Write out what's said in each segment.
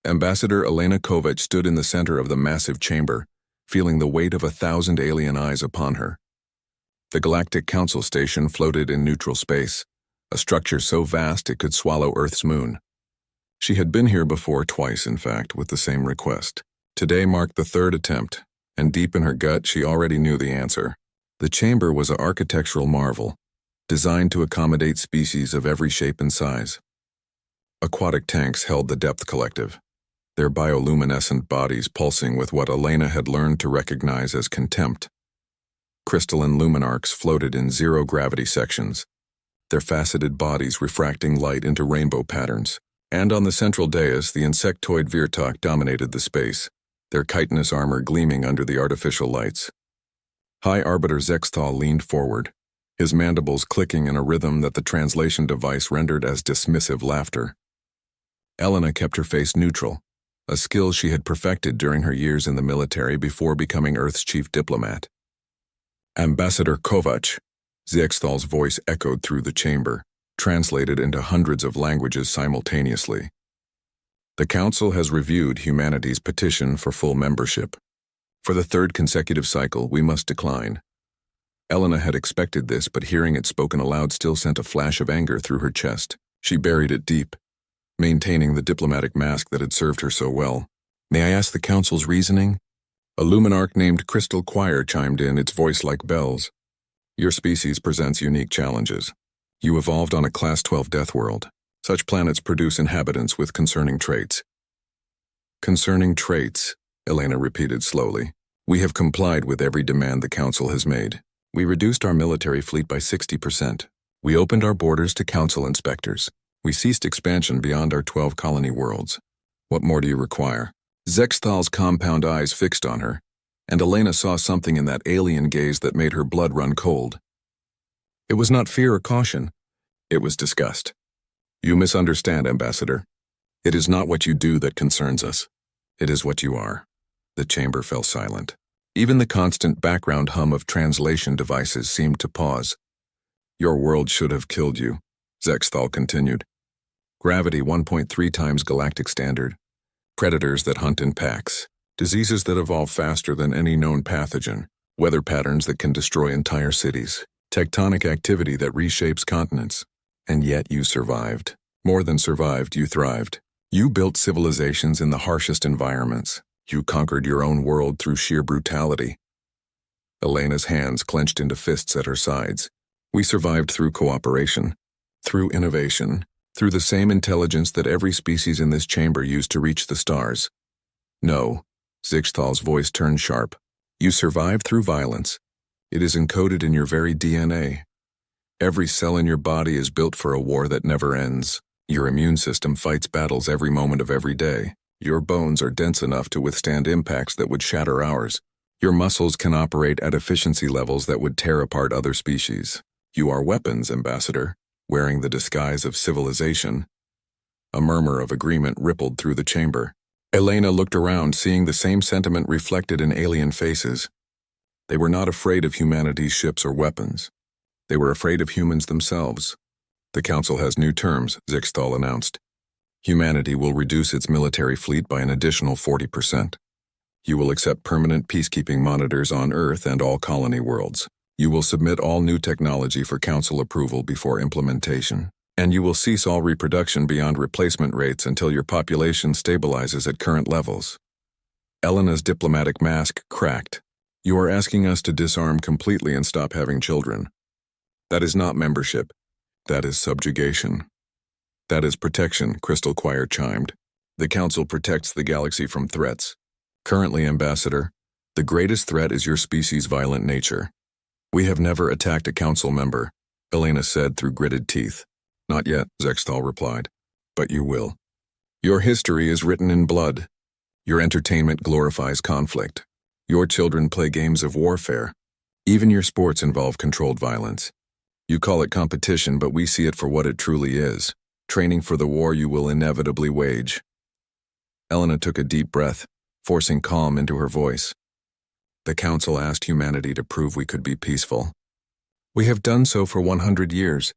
Ambassador Elena Kovac stood in the center of the massive chamber, feeling the weight of 1,000 alien eyes upon her. The Galactic Council Station floated in neutral space, a structure so vast it could swallow Earth's moon. She had been here before, twice in fact, with the same request. Today marked the third attempt, and deep in her gut she already knew the answer. The chamber was an architectural marvel, designed to accommodate species of every shape and size. Aquatic tanks held the Depth Collective, their bioluminescent bodies pulsing with what Elena had learned to recognize as contempt. Crystalline luminarcs floated in zero-gravity sections, their faceted bodies refracting light into rainbow patterns. And on the central dais, the insectoid Virtok dominated the space, their chitinous armor gleaming under the artificial lights. High Arbiter Zexthal leaned forward, his mandibles clicking in a rhythm that the translation device rendered as dismissive laughter. Elena kept her face neutral, a skill she had perfected during her years in the military before becoming Earth's chief diplomat. Ambassador Kovac, Zexthal's voice echoed through the chamber, translated into hundreds of languages simultaneously. The Council has reviewed humanity's petition for full membership. For the third consecutive cycle, we must decline. Elena had expected this, but hearing it spoken aloud still sent a flash of anger through her chest. She buried it deep, maintaining the diplomatic mask that had served her so well. May I ask the Council's reasoning? A luminarch named Crystal Choir chimed in, its voice like bells. Your species presents unique challenges. You evolved on a Class 12 death world. Such planets produce inhabitants with concerning traits. Concerning traits, Elena repeated slowly. We have complied with every demand the Council has made. We reduced our military fleet by 60%. We opened our borders to Council inspectors. We ceased expansion beyond our 12 colony worlds. What more do you require? Zexthal's compound eyes fixed on her, and Elena saw something in that alien gaze that made her blood run cold. It was not fear or caution. It was disgust. You misunderstand, Ambassador. It is not what you do that concerns us. It is what you are. The chamber fell silent. Even the constant background hum of translation devices seemed to pause. Your world should have killed you, Zexthal continued. Gravity 1.3 times galactic standard. Predators that hunt in packs. Diseases that evolve faster than any known pathogen. Weather patterns that can destroy entire cities. Tectonic activity that reshapes continents. And yet you survived. More than survived, you thrived. You built civilizations in the harshest environments. You conquered your own world through sheer brutality. Elena's hands clenched into fists at her sides. We survived through cooperation, through innovation, through the same intelligence that every species in this chamber used to reach the stars. No, Zexthal's voice turned sharp. You survived through violence. It is encoded in your very DNA. Every cell in your body is built for a war that never ends. Your immune system fights battles every moment of every day. Your bones are dense enough to withstand impacts that would shatter ours. Your muscles can operate at efficiency levels that would tear apart other species. You are weapons, Ambassador, wearing the disguise of civilization. A murmur of agreement rippled through the chamber. Elena looked around, seeing the same sentiment reflected in alien faces. They were not afraid of humanity's ships or weapons. They were afraid of humans themselves. The Council has new terms, Zexthal announced. Humanity will reduce its military fleet by an additional 40%. You will accept permanent peacekeeping monitors on Earth and all colony worlds. You will submit all new technology for Council approval before implementation. And you will cease all reproduction beyond replacement rates until your population stabilizes at current levels. Elena's diplomatic mask cracked. You are asking us to disarm completely and stop having children. That is not membership. That is subjugation. That is protection, Crystal Choir chimed. The Council protects the galaxy from threats. Currently, Ambassador, the greatest threat is your species' violent nature. We have never attacked a Council member, Elena said through gritted teeth. Not yet, Zexthal replied. But you will. Your history is written in blood. Your entertainment glorifies conflict. Your children play games of warfare. Even your sports involve controlled violence. You call it competition, but we see it for what it truly is. Training for the war you will inevitably wage. Elena took a deep breath, forcing calm into her voice. The Council asked humanity to prove we could be peaceful. We have done so for 100 years.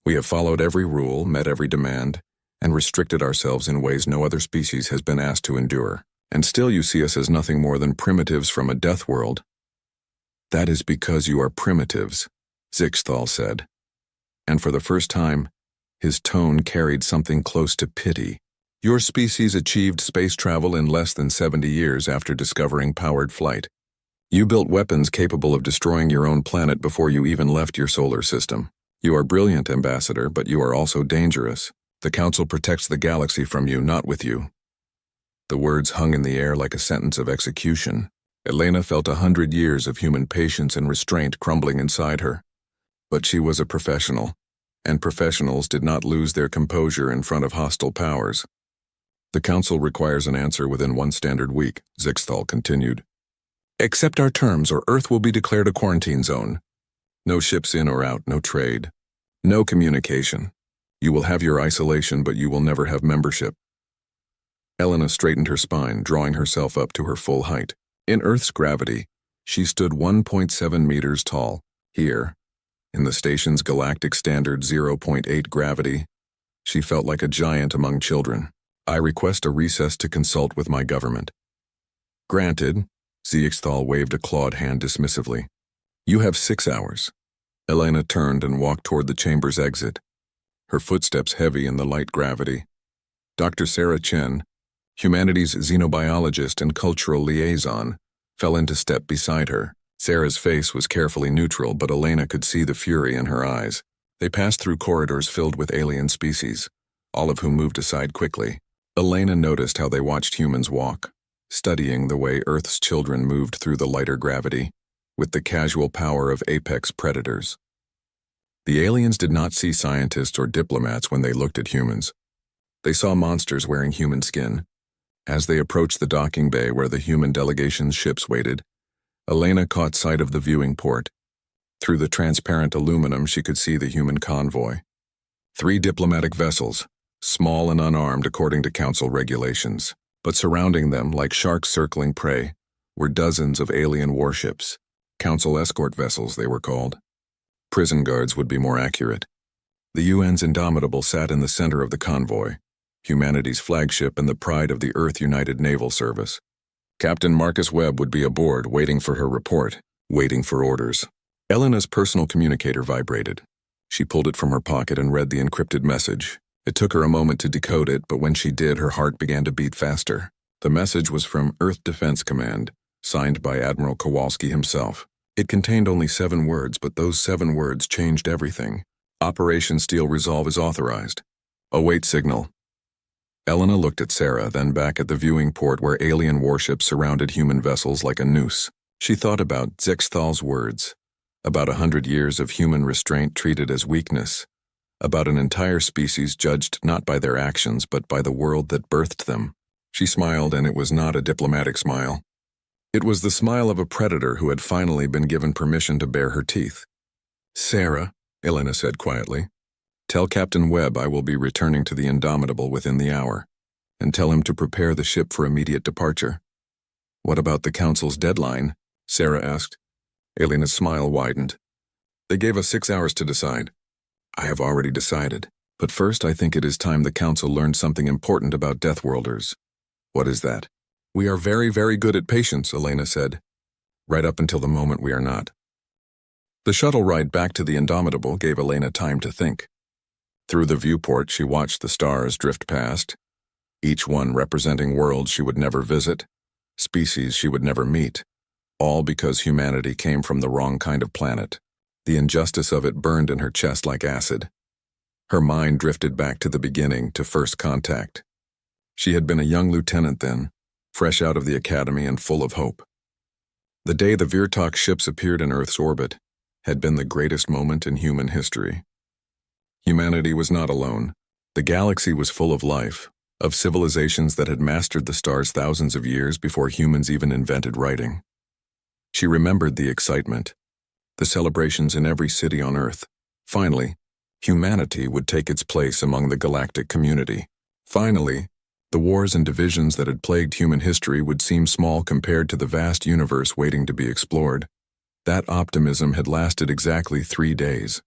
We have followed every rule, met every demand, and restricted ourselves in ways no other species has been asked to endure. And still you see us as nothing more than primitives from a death world. That is because you are primitives, Zixthal said. And for the first time, his tone carried something close to pity. Your species achieved space travel in less than 70 years after discovering powered flight. You built weapons capable of destroying your own planet before you even left your solar system. You are brilliant, Ambassador, but you are also dangerous. The Council protects the galaxy from you, not with you. The words hung in the air like a sentence of execution. Elena felt 100 years of human patience and restraint crumbling inside her. But she was a professional, and professionals did not lose their composure in front of hostile powers. The Council requires an answer within 1 standard week, Zixthal continued. Accept our terms or Earth will be declared a quarantine zone. No ships in or out, no trade, no communication. You will have your isolation, but you will never have membership. Elena straightened her spine, drawing herself up to her full height. In Earth's gravity, she stood 1.7 meters tall. Here, in the station's galactic standard 0.8 gravity, she felt like a giant among children. I request a recess to consult with my government. Granted, Zixthal waved a clawed hand dismissively. You have 6 hours. Elena turned and walked toward the chamber's exit, her footsteps heavy in the light gravity. Dr. Sarah Chen, humanities xenobiologist and cultural liaison, fell into step beside her. Sarah's face was carefully neutral, but Elena could see the fury in her eyes. They passed through corridors filled with alien species, all of whom moved aside quickly. Elena noticed how they watched humans walk, studying the way Earth's children moved through the lighter gravity, with the casual power of apex predators. The aliens did not see scientists or diplomats when they looked at humans. They saw monsters wearing human skin. As they approached the docking bay where the human delegation's ships waited, Elena caught sight of the viewing port. Through the transparent aluminum, she could see the human convoy. 3 diplomatic vessels, small and unarmed according to Council regulations, but surrounding them, like sharks circling prey, were dozens of alien warships. Council escort vessels, they were called. Prison guards would be more accurate. The UN's Indomitable sat in the center of the convoy, humanity's flagship and the pride of the Earth United Naval Service. Captain Marcus Webb would be aboard, waiting for her report, waiting for orders. Elena's personal communicator vibrated. She pulled it from her pocket and read the encrypted message. It took her a moment to decode it, but when she did, her heart began to beat faster. The message was from Earth Defense Command, signed by Admiral Kowalski himself. It contained only 7 words, but those 7 words changed everything. Operation Steel Resolve is authorized. Await signal. Elena looked at Sarah, then back at the viewing port where alien warships surrounded human vessels like a noose. She thought about Zixthal's words, about 100 years of human restraint treated as weakness, about an entire species judged not by their actions but by the world that birthed them. She smiled, and it was not a diplomatic smile. It was the smile of a predator who had finally been given permission to bare her teeth. Sarah, Elena said quietly, tell Captain Webb I will be returning to the Indomitable within the hour, and tell him to prepare the ship for immediate departure. What about the Council's deadline? Sarah asked. Elena's smile widened. They gave us 6 hours to decide. I have already decided, but first I think it is time the Council learned something important about Deathworlders. What is that? We are very, very good at patience, Elena said. Right up until the moment we are not. The shuttle ride back to the Indomitable gave Elena time to think. Through the viewport, she watched the stars drift past, each one representing worlds she would never visit, species she would never meet, all because humanity came from the wrong kind of planet. The injustice of it burned in her chest like acid. Her mind drifted back to the beginning, to first contact. She had been a young lieutenant then, fresh out of the academy and full of hope. The day the Virtok ships appeared in Earth's orbit had been the greatest moment in human history. Humanity was not alone. The galaxy was full of life, of civilizations that had mastered the stars thousands of years before humans even invented writing. She remembered the excitement, the celebrations in every city on Earth. Finally, humanity would take its place among the galactic community. Finally, the wars and divisions that had plagued human history would seem small compared to the vast universe waiting to be explored. That optimism had lasted exactly 3 days.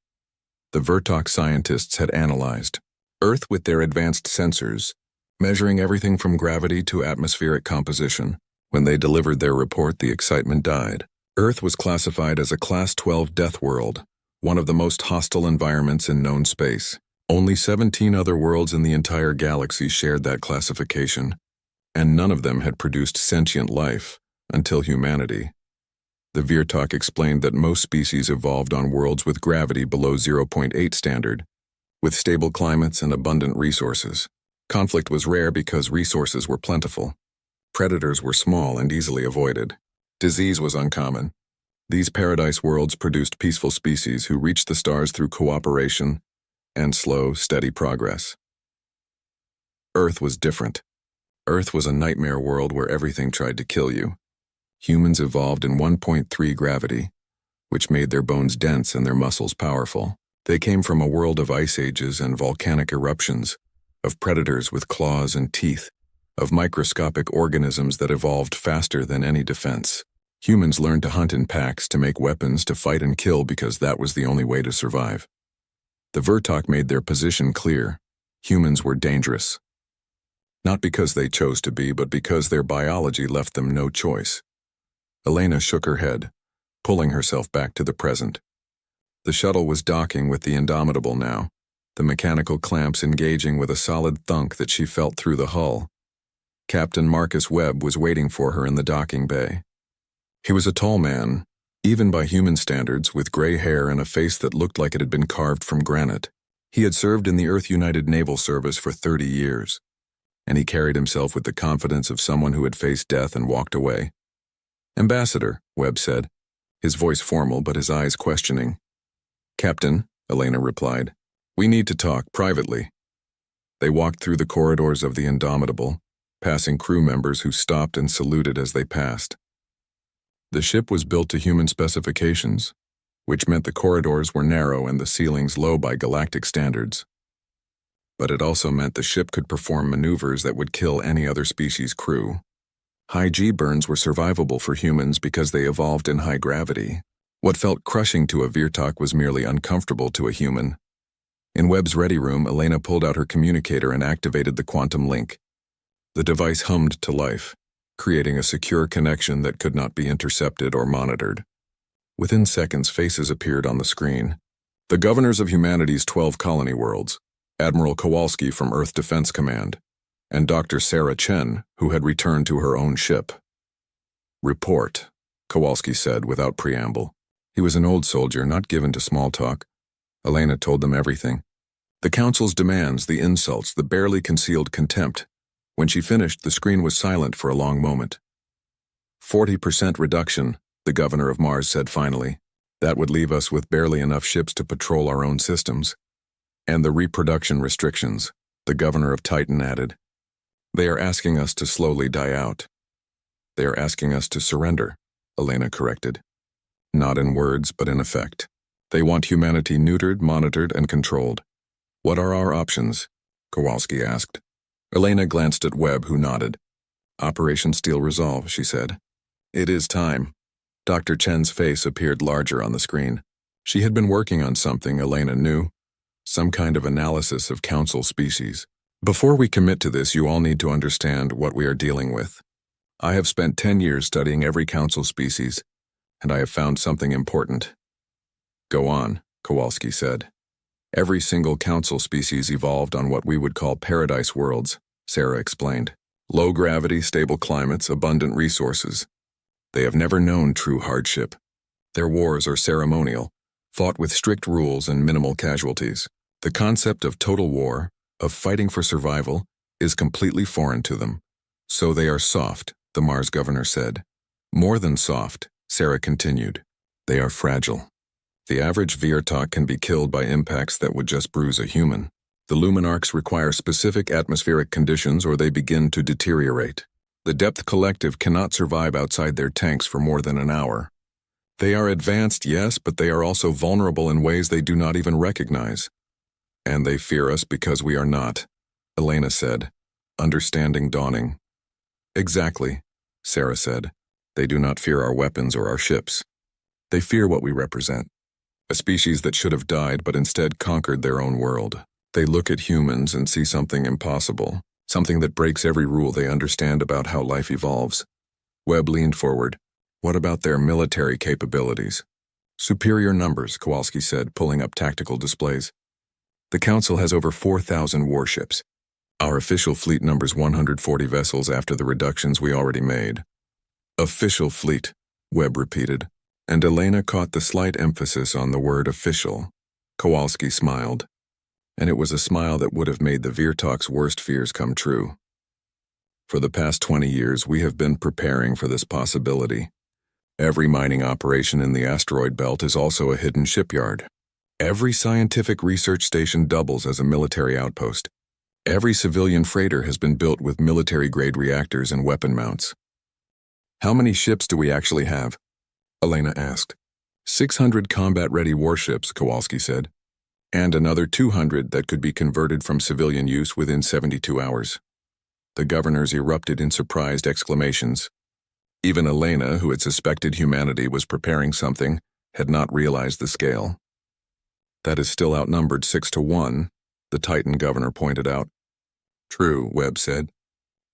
The Virtok scientists had analyzed, Earth, with their advanced sensors, measuring everything from gravity to atmospheric composition. When they delivered their report, the excitement died. Earth was classified as a Class 12 death world, one of the most hostile environments in known space. Only 17 other worlds in the entire galaxy shared that classification, and none of them had produced sentient life until humanity. The Virtok explained that most species evolved on worlds with gravity below 0.8 standard, with stable climates and abundant resources. Conflict was rare because resources were plentiful. Predators were small and easily avoided. Disease was uncommon. These paradise worlds produced peaceful species who reached the stars through cooperation and slow, steady progress. Earth was different. Earth was a nightmare world where everything tried to kill you. Humans evolved in 1.3 gravity, which made their bones dense and their muscles powerful. They came from a world of ice ages and volcanic eruptions, of predators with claws and teeth, of microscopic organisms that evolved faster than any defense. Humans learned to hunt in packs, to make weapons, to fight and kill because that was the only way to survive. The Virtok made their position clear. Humans were dangerous. Not because they chose to be, but because their biology left them no choice. Elena shook her head, pulling herself back to the present. The shuttle was docking with the Indomitable now, the mechanical clamps engaging with a solid thunk that she felt through the hull. Captain Marcus Webb was waiting for her in the docking bay. He was a tall man, even by human standards, with gray hair and a face that looked like it had been carved from granite. He had served in the Earth United Naval Service for 30 years, and he carried himself with the confidence of someone who had faced death and walked away. "Ambassador," Webb said, his voice formal but his eyes questioning. "Captain," Elena replied, "we need to talk privately." They walked through the corridors of the Indomitable, passing crew members who stopped and saluted as they passed. The ship was built to human specifications, which meant the corridors were narrow and the ceilings low by galactic standards. But it also meant the ship could perform maneuvers that would kill any other species' crew. High G burns were survivable for humans because they evolved in high gravity. What felt crushing to a Virtok was merely uncomfortable to a human. In Webb's ready room, Elena pulled out her communicator and activated the quantum link. The device hummed to life, creating a secure connection that could not be intercepted or monitored. Within seconds, faces appeared on the screen. The governors of humanity's 12 colony worlds, Admiral Kowalski from Earth Defense Command, and Dr. Sarah Chen, who had returned to her own ship. "Report," Kowalski said without preamble. He was an old soldier, not given to small talk. Elena told them everything. The Council's demands, the insults, the barely concealed contempt. When she finished, the screen was silent for a long moment. 40% reduction, the governor of Mars said finally. That would leave us with barely enough ships to patrol our own systems. And the reproduction restrictions, the governor of Titan added. They are asking us to slowly die out. They are asking us to surrender, Elena corrected. Not in words, but in effect. They want humanity neutered, monitored, and controlled. What are our options? Kowalski asked. Elena glanced at Webb, who nodded. Operation Steel Resolve, she said. It is time. Dr. Chen's face appeared larger on the screen. She had been working on something Elena knew, some kind of analysis of council species. Before we commit to this, you all need to understand what we are dealing with. I have spent 10 years studying every council species, and I have found something important. Go on, Kowalski said. Every single council species evolved on what we would call paradise worlds, Sarah explained. Low gravity, stable climates, abundant resources. They have never known true hardship. Their wars are ceremonial, fought with strict rules and minimal casualties. The concept of total war, of fighting for survival, is completely foreign to them. So they are soft, the Mars governor said. More than soft, Sarah continued. They are fragile. The average Virtok can be killed by impacts that would just bruise a human. The Luminarchs require specific atmospheric conditions or they begin to deteriorate. The Depth Collective cannot survive outside their tanks for more than an hour. They are advanced, yes, but they are also vulnerable in ways they do not even recognize. And they fear us because we are not, Elena said, understanding dawning. Exactly, Sarah said. They do not fear our weapons or our ships. They fear what we represent. A species that should have died but instead conquered their own world. They look at humans and see something impossible, something that breaks every rule they understand about how life evolves. Webb leaned forward. What about their military capabilities? Superior numbers, Kowalski said, pulling up tactical displays. The Council has over 4,000 warships. Our official fleet numbers 140 vessels after the reductions we already made. Official fleet, Webb repeated, and Elena caught the slight emphasis on the word official. Kowalski smiled, and it was a smile that would have made the Virtok's worst fears come true. For the past 20 years, we have been preparing for this possibility. Every mining operation in the asteroid belt is also a hidden shipyard. Every scientific research station doubles as a military outpost. Every civilian freighter has been built with military-grade reactors and weapon mounts. How many ships do we actually have? Elena asked. 600 combat-ready warships, Kowalski said, and another 200 that could be converted from civilian use within 72 hours. The governors erupted in surprised exclamations. Even Elena, who had suspected humanity was preparing something, had not realized the scale. That is still outnumbered 6-1, the Titan governor pointed out. True, Webb said,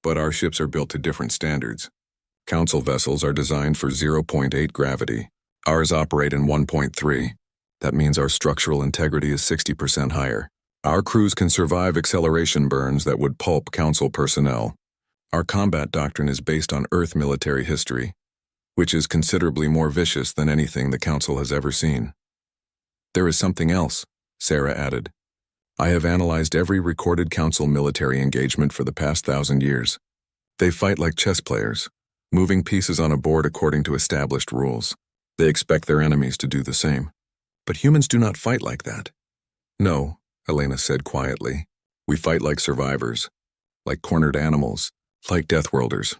but our ships are built to different standards. Council vessels are designed for 0.8 gravity. Ours operate in 1.3. That means our structural integrity is 60% higher. Our crews can survive acceleration burns that would pulp Council personnel. Our combat doctrine is based on Earth military history, which is considerably more vicious than anything the Council has ever seen. There is something else, Sarah added. I have analyzed every recorded Council military engagement for the past 1,000 years. They fight like chess players, moving pieces on a board according to established rules. They expect their enemies to do the same. But humans do not fight like that. No, Elena said quietly. We fight like survivors, like cornered animals, like Deathworlders.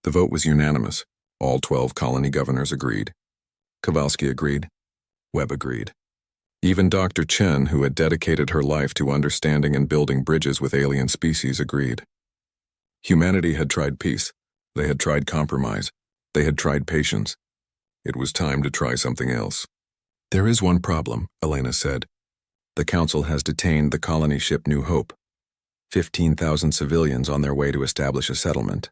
The vote was unanimous. All 12 colony governors agreed. Kowalski agreed. Webb agreed. Even Dr. Chen, who had dedicated her life to understanding and building bridges with alien species, agreed. Humanity had tried peace. They had tried compromise. They had tried patience. It was time to try something else. There is one problem, Elena said. The Council has detained the colony ship New Hope. 15,000 civilians on their way to establish a settlement.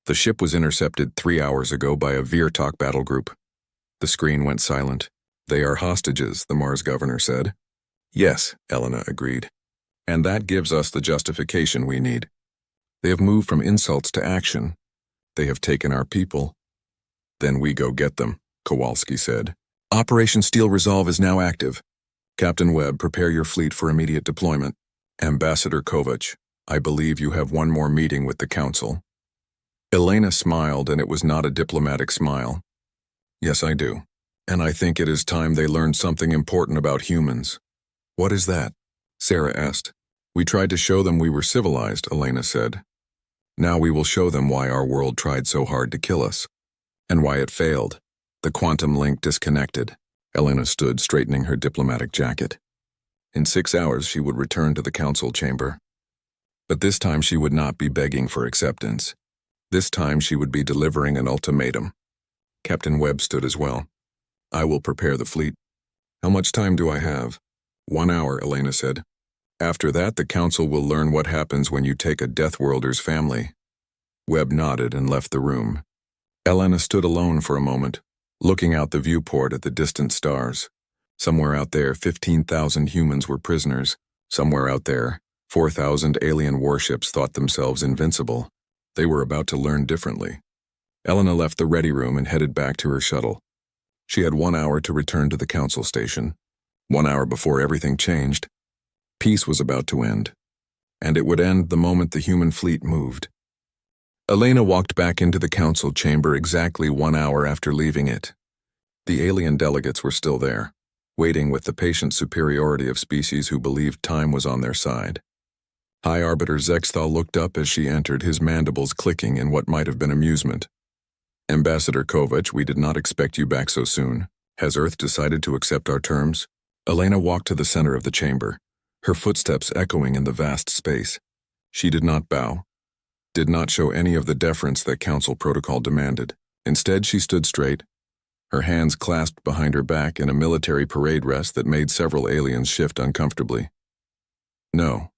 The ship was intercepted 3 hours ago by a Virtok battle group. The screen went silent. They are hostages, the Mars governor said. Yes, Elena agreed. And that gives us the justification we need. They have moved from insults to action. They have taken our people. Then we go get them, Kowalski said. Operation Steel Resolve is now active. Captain Webb, prepare your fleet for immediate deployment. Ambassador Kovac, I believe you have one more meeting with the Council. Elena smiled, and it was not a diplomatic smile. Yes, I do. And I think it is time they learned something important about humans. What is that? Sarah asked. We tried to show them we were civilized, Elena said. Now we will show them why our world tried so hard to kill us. And why it failed. The quantum link disconnected. Elena stood, straightening her diplomatic jacket. In 6 hours she would return to the Council chamber. But this time she would not be begging for acceptance. This time she would be delivering an ultimatum. Captain Webb stood as well. I will prepare the fleet. How much time do I have? 1 hour, Elena said. After that, the Council will learn what happens when you take a Deathworlder's family. Webb nodded and left the room. Elena stood alone for a moment, looking out the viewport at the distant stars. Somewhere out there, 15,000 humans were prisoners. Somewhere out there, 4,000 alien warships thought themselves invincible. They were about to learn differently. Elena left the ready room and headed back to her shuttle. She had 1 hour to return to the Council station. 1 hour before everything changed. Peace was about to end. And it would end the moment the human fleet moved. Elena walked back into the Council chamber exactly 1 hour after leaving it. The alien delegates were still there, waiting with the patient superiority of species who believed time was on their side. High Arbiter Zexthal looked up as she entered, his mandibles clicking in what might have been amusement. Ambassador Kovac, we did not expect you back so soon. Has Earth decided to accept our terms? Elena walked to the center of the chamber, her footsteps echoing in the vast space. She did not bow, did not show any of the deference that Council protocol demanded. Instead, she stood straight, her hands clasped behind her back in a military parade rest that made several aliens shift uncomfortably. No,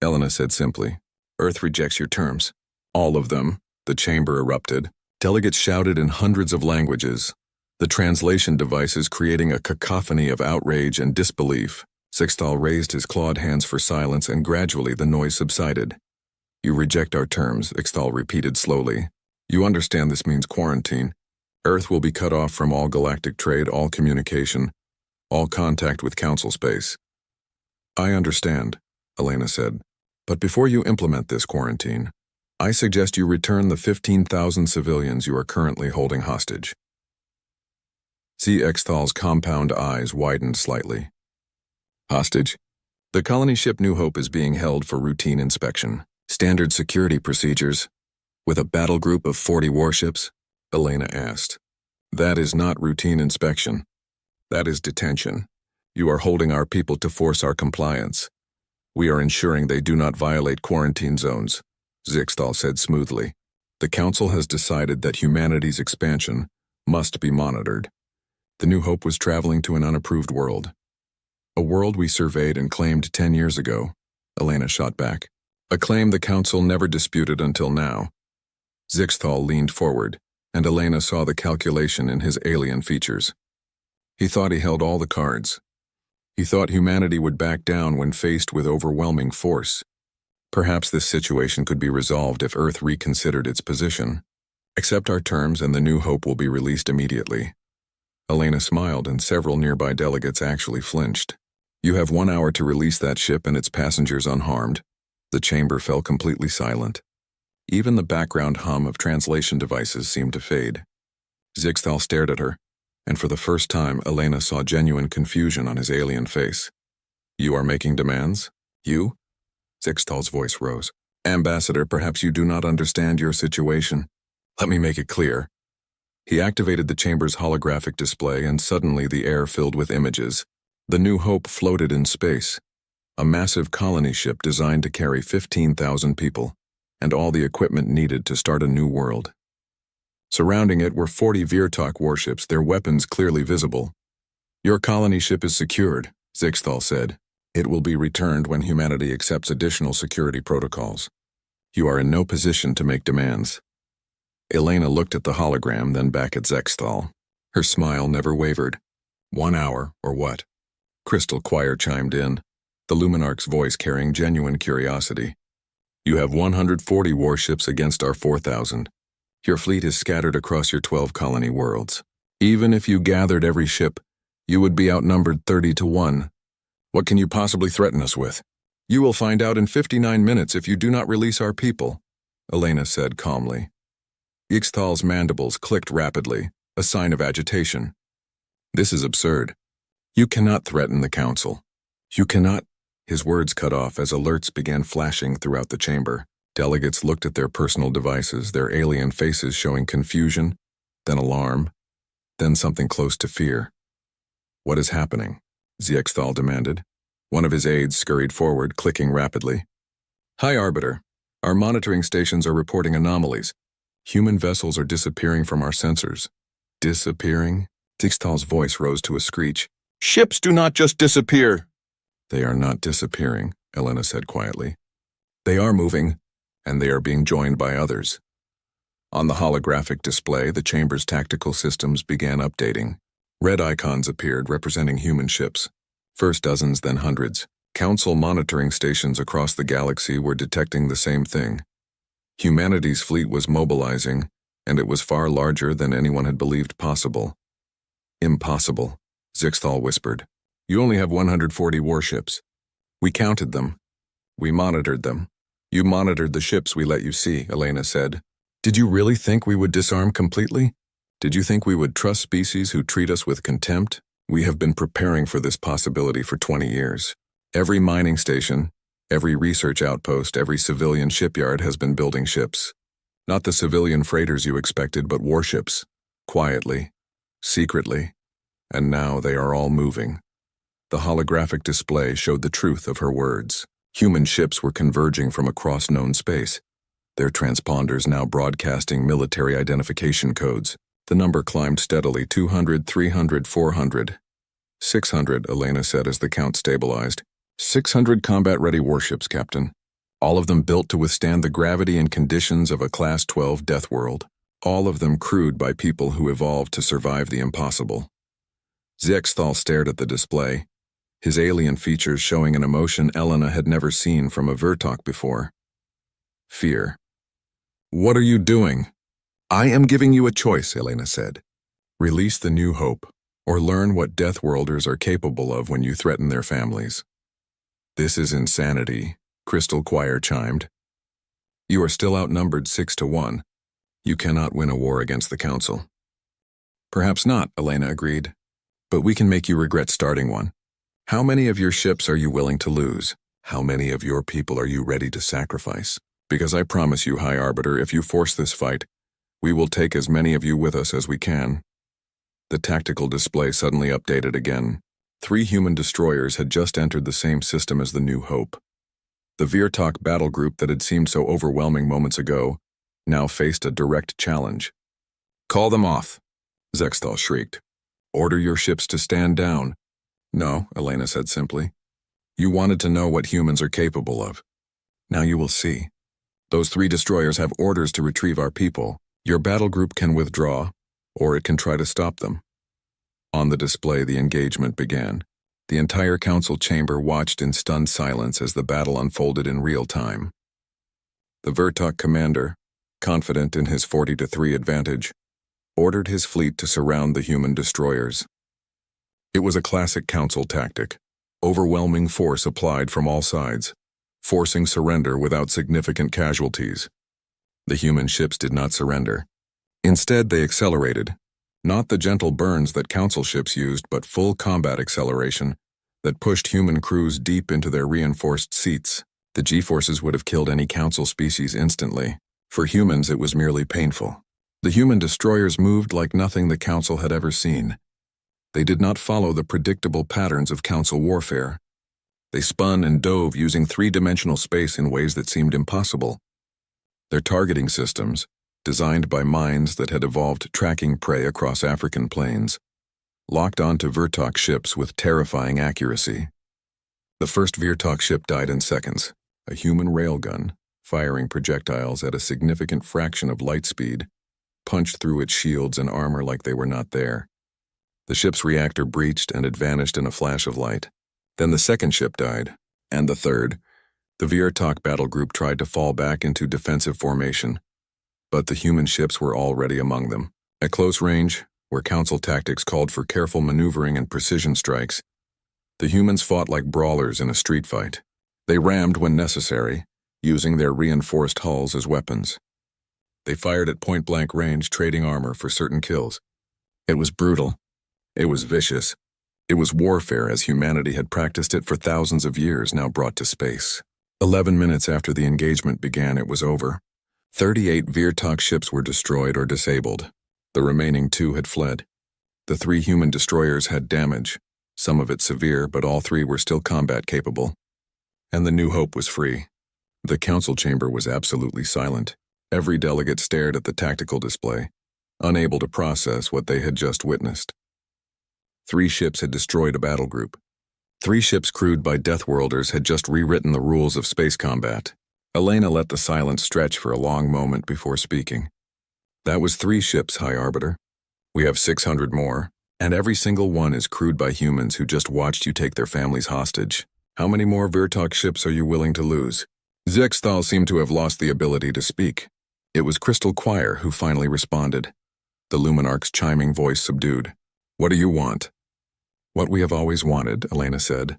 Elena said simply. Earth rejects your terms. All of them, the chamber erupted. Delegates shouted in hundreds of languages, the translation devices creating a cacophony of outrage and disbelief. Zixtal raised his clawed hands for silence, and gradually the noise subsided. You reject our terms, Ixtal repeated slowly. You understand this means quarantine. Earth will be cut off from all galactic trade, all communication, all contact with Council space. I understand, Elena said. But before you implement this quarantine, I suggest you return the 15,000 civilians you are currently holding hostage. Ixtal's compound eyes widened slightly. Hostage? The colony ship New Hope is being held for routine inspection. Standard security procedures. With a battle group of 40 warships? Elena asked. That is not routine inspection. That is detention. You are holding our people to force our compliance. We are ensuring they do not violate quarantine zones, Zixtal said smoothly. The Council has decided that humanity's expansion must be monitored. The New Hope was traveling to an unapproved world. A world we surveyed and claimed 10 years ago, Elena shot back. A claim the Council never disputed until now. Zixtal leaned forward, and Elena saw the calculation in his alien features. He thought he held all the cards. He thought humanity would back down when faced with overwhelming force. Perhaps this situation could be resolved if Earth reconsidered its position. Accept our terms and the New Hope will be released immediately. Elena smiled, and several nearby delegates actually flinched. You have 1 hour to release that ship and its passengers unharmed. The chamber fell completely silent. Even the background hum of translation devices seemed to fade. Zixtal stared at her, and for the first time Elena saw genuine confusion on his alien face. You are making demands? You? Zixtal's voice rose. Ambassador, perhaps you do not understand your situation. Let me make it clear. He activated the chamber's holographic display, and suddenly the air filled with images. The New Hope floated in space. A massive colony ship designed to carry 15,000 people, and all the equipment needed to start a new world. Surrounding it were 40 Virtok warships, their weapons clearly visible. Your colony ship is secured, Zixtal said. It will be returned when humanity accepts additional security protocols. You are in no position to make demands. Elena looked at the hologram, then back at Zixtal. Her smile never wavered. 1 hour, or what? Crystal Choir chimed in, the Luminarch's voice carrying genuine curiosity. You have 140 warships against our 4,000. Your fleet is scattered across your 12 colony worlds. Even if you gathered every ship, you would be outnumbered 30-1. What can you possibly threaten us with? You will find out in 59 minutes if you do not release our people, Elena said calmly. Ixtal's mandibles clicked rapidly, a sign of agitation. This is absurd. You cannot threaten the Council. You cannot. His words cut off as alerts began flashing throughout the chamber. Delegates looked at their personal devices, their alien faces showing confusion, then alarm, then something close to fear. What is happening? Zixtal demanded. One of his aides scurried forward, clicking rapidly. High Arbiter, our monitoring stations are reporting anomalies. Human vessels are disappearing from our sensors. Disappearing? Zixtal's voice rose to a screech. Ships do not just disappear. They are not disappearing, Elena said quietly. They are moving, and they are being joined by others. On the holographic display, the chamber's tactical systems began updating. Red icons appeared representing human ships. First dozens, then hundreds. Council monitoring stations across the galaxy were detecting the same thing. Humanity's fleet was mobilizing, and it was far larger than anyone had believed possible. Impossible, Zixtal whispered. You only have 140 warships. We counted them. We monitored them. You monitored the ships we let you see, Elena said. Did you really think we would disarm completely? Did you think we would trust species who treat us with contempt? We have been preparing for this possibility for 20 years. Every mining station, every research outpost, every civilian shipyard has been building ships. Not the civilian freighters you expected, but warships. Quietly, secretly, and now they are all moving. The holographic display showed the truth of her words. Human ships were converging from across known space, their transponders now broadcasting military identification codes. The number climbed steadily, 200, 300, 400. 600, Elena said as the count stabilized. 600 combat-ready warships, Captain. All of them built to withstand the gravity and conditions of a Class 12 death world. All of them crewed by people who evolved to survive the impossible. Zexthal stared at the display, his alien features showing an emotion Elena had never seen from a Vertok before. Fear. What are you doing? I am giving you a choice, Elena said. Release the New Hope, or learn what Deathworlders are capable of when you threaten their families. This is insanity, Crystal Choir chimed. You are still outnumbered 6-1. You cannot win a war against the Council. Perhaps not, Elena agreed. But we can make you regret starting one. How many of your ships are you willing to lose? How many of your people are you ready to sacrifice? Because I promise you, High Arbiter, if you force this fight, we will take as many of you with us as we can. The tactical display suddenly updated again. 3 human destroyers had just entered the same system as the New Hope. The Vertok battle group that had seemed so overwhelming moments ago now faced a direct challenge. Call them off, Zexthal shrieked. Order your ships to stand down. No, Elena said simply. You wanted to know what humans are capable of. Now you will see. Those 3 destroyers have orders to retrieve our people. Your battle group can withdraw, or it can try to stop them. On the display, the engagement began. The entire council chamber watched in stunned silence as the battle unfolded in real time. The Vertok commander, confident in his 40-3 advantage, ordered his fleet to surround the human destroyers. It was a classic council tactic, overwhelming force applied from all sides, forcing surrender without significant casualties. The human ships did not surrender. Instead, they accelerated, not the gentle burns that council ships used, but full combat acceleration that pushed human crews deep into their reinforced seats. The G-forces would have killed any council species instantly. For humans, it was merely painful. The human destroyers moved like nothing the council had ever seen. They did not follow the predictable patterns of council warfare. They spun and dove using 3-dimensional space in ways that seemed impossible. Their targeting systems, designed by minds that had evolved tracking prey across African plains, locked onto Vertok ships with terrifying accuracy. The first Vertok ship died in seconds, a human railgun, firing projectiles at a significant fraction of light speed, punched through its shields and armor like they were not there. The ship's reactor breached and it vanished in a flash of light. Then the second ship died, and the third. The Vertok battle group tried to fall back into defensive formation, but the human ships were already among them. At close range, where council tactics called for careful maneuvering and precision strikes, the humans fought like brawlers in a street fight. They rammed when necessary, using their reinforced hulls as weapons. They fired at point-blank range, trading armor for certain kills. It was brutal. It was vicious. It was warfare as humanity had practiced it for thousands of years, now brought to space. 11 minutes after the engagement began, it was over. 38 Vertok ships were destroyed or disabled. The remaining 2 had fled. The 3 human destroyers had damage, some of it severe, but all 3 were still combat capable. And the New Hope was free. The council chamber was absolutely silent. Every delegate stared at the tactical display, unable to process what they had just witnessed. 3 ships had destroyed a battle group. 3 ships crewed by Deathworlders had just rewritten the rules of space combat. Elena let the silence stretch for a long moment before speaking. That was 3 ships, High Arbiter. We have 600 more, and every single one is crewed by humans who just watched you take their families hostage. How many more Vertok ships are you willing to lose? Zexthal seemed to have lost the ability to speak. It was Crystal Choir who finally responded, the Luminarch's chiming voice subdued. What do you want? What we have always wanted, Elena said.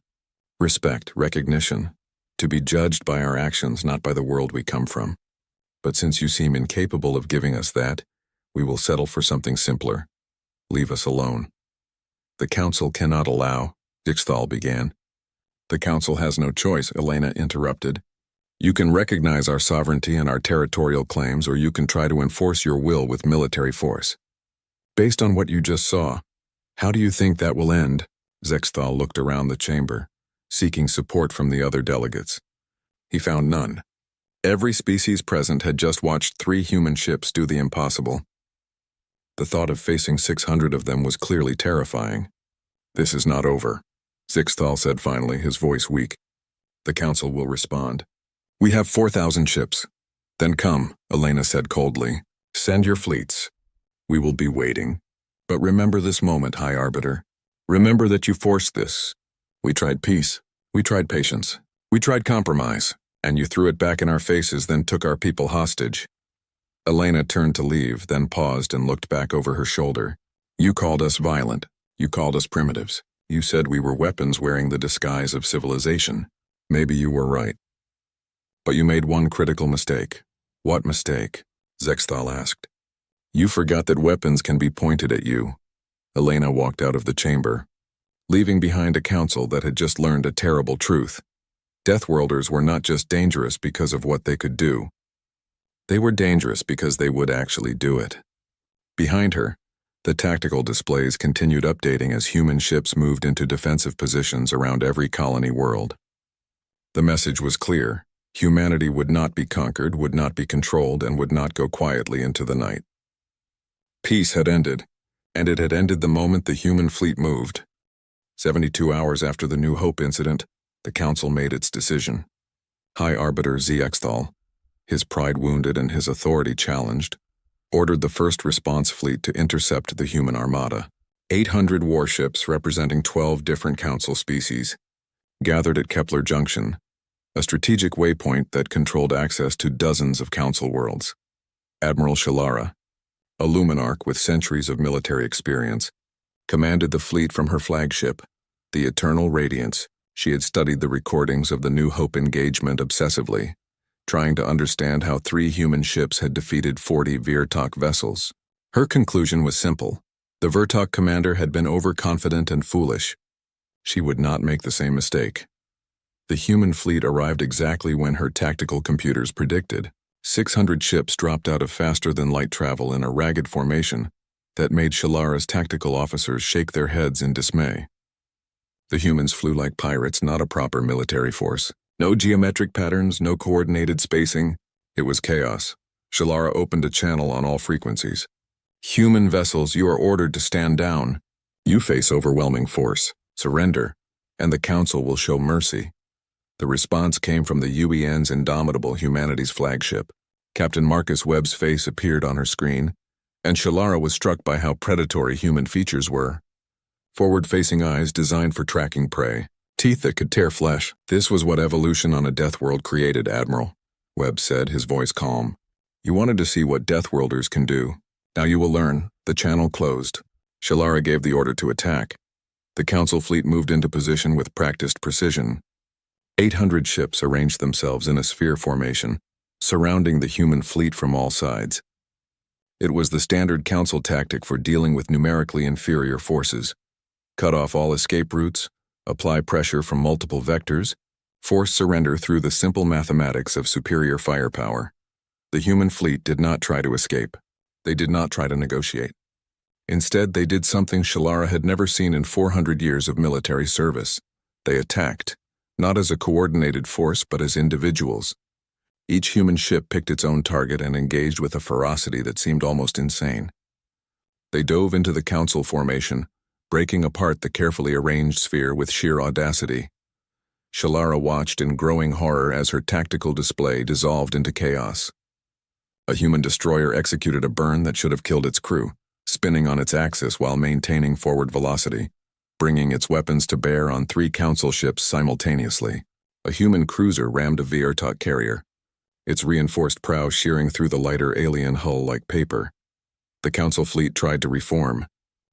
Respect, recognition. To be judged by our actions, not by the world we come from. But since you seem incapable of giving us that, we will settle for something simpler. Leave us alone. The Council cannot allow, Dixthal began. The Council has no choice, Elena interrupted. You can recognize our sovereignty and our territorial claims, or you can try to enforce your will with military force. Based on what you just saw, how do you think that will end? Zexthal looked around the chamber, seeking support from the other delegates. He found none. Every species present had just watched 3 human ships do the impossible. The thought of facing 600 of them was clearly terrifying. This is not over, Zexthal said finally, his voice weak. The Council will respond. We have 4,000 ships. Then come, Elena said coldly. Send your fleets. We will be waiting. But remember this moment, High Arbiter. Remember that you forced this. We tried peace. We tried patience. We tried compromise. And you threw it back in our faces, then took our people hostage. Elena turned to leave, then paused and looked back over her shoulder. You called us violent. You called us primitives. You said we were weapons wearing the disguise of civilization. Maybe you were right. But you made one critical mistake. What mistake? Zexthal asked. You forgot that weapons can be pointed at you. Elena walked out of the chamber, leaving behind a council that had just learned a terrible truth. Deathworlders were not just dangerous because of what they could do. They were dangerous because they would actually do it. Behind her, the tactical displays continued updating as human ships moved into defensive positions around every colony world. The message was clear. Humanity would not be conquered, would not be controlled, and would not go quietly into the night. Peace had ended, and it had ended the moment the human fleet moved. 72 hours after the New Hope incident, the Council made its decision. High Arbiter Zexthal, his pride wounded and his authority challenged, ordered the first response fleet to intercept the human armada. 800 warships representing 12 different Council species gathered at Kepler Junction, a strategic waypoint that controlled access to dozens of Council worlds. Admiral Shalara, a luminarch with centuries of military experience, commanded the fleet from her flagship, the Eternal Radiance. She had studied the recordings of the New Hope engagement obsessively, trying to understand how 3 human ships had defeated 40 Virtok vessels. Her conclusion was simple. The Virtok commander had been overconfident and foolish. She would not make the same mistake. The human fleet arrived exactly when her tactical computers predicted. 600 ships dropped out of faster-than-light travel in a ragged formation that made Shalara's tactical officers shake their heads in dismay. The humans flew like pirates, not a proper military force. No geometric patterns, no coordinated spacing. It was chaos. Shalara opened a channel on all frequencies. Human vessels, you are ordered to stand down. You face overwhelming force. Surrender, and the Council will show mercy. The response came from the UEN's indomitable humanities flagship. Captain Marcus Webb's face appeared on her screen, and Shalara was struck by how predatory human features were. Forward-facing eyes designed for tracking prey, teeth that could tear flesh. This was what evolution on a death world created, Admiral, Webb said, his voice calm. You wanted to see what Deathworlders can do. Now you will learn. The channel closed. Shalara gave the order to attack. The Council fleet moved into position with practiced precision. 800 ships arranged themselves in a sphere formation, surrounding the human fleet from all sides. It was the standard Council tactic for dealing with numerically inferior forces. Cut off all escape routes, apply pressure from multiple vectors, force surrender through the simple mathematics of superior firepower. The human fleet did not try to escape. They did not try to negotiate. Instead, they did something Shalara had never seen in 400 years of military service. They attacked, not as a coordinated force but as individuals. Each human ship picked its own target and engaged with a ferocity that seemed almost insane. They dove into the Council formation, breaking apart the carefully arranged sphere with sheer audacity. Shalara watched in growing horror as her tactical display dissolved into chaos. A human destroyer executed a burn that should have killed its crew, spinning on its axis while maintaining forward velocity, bringing its weapons to bear on 3 Council ships simultaneously. A human cruiser rammed a Virtok carrier, its reinforced prow shearing through the lighter alien hull like paper. The Council fleet tried to reform,